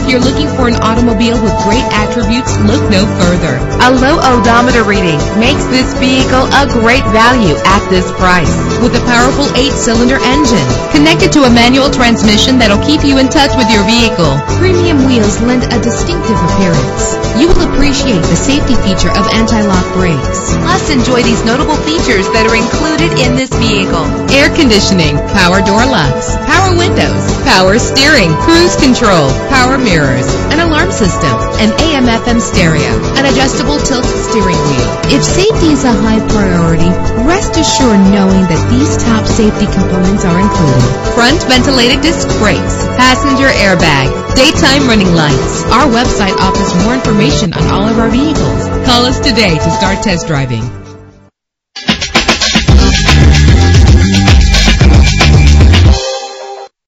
If you're looking for an automobile with great attributes, look no further. A low odometer reading makes this vehicle a great value at this price. With a powerful 8-cylinder engine connected to a manual transmission that'll keep you in touch with your vehicle. Premium wheels lend a distinctive appearance. You will appreciate the safety feature of anti-lock brakes. Plus, enjoy these notable features that are included in this vehicle: Air conditioning, power door locks, power windows, power steering, cruise control, power mirrors, an alarm system, an AM/FM stereo, an adjustable tilt steering wheel. If safety is a high priority, rest assured knowing that these top safety components are included: front ventilated disc brakes, passenger airbag, daytime running lights. Our website offers more information on all of our vehicles. Call us today to start test driving.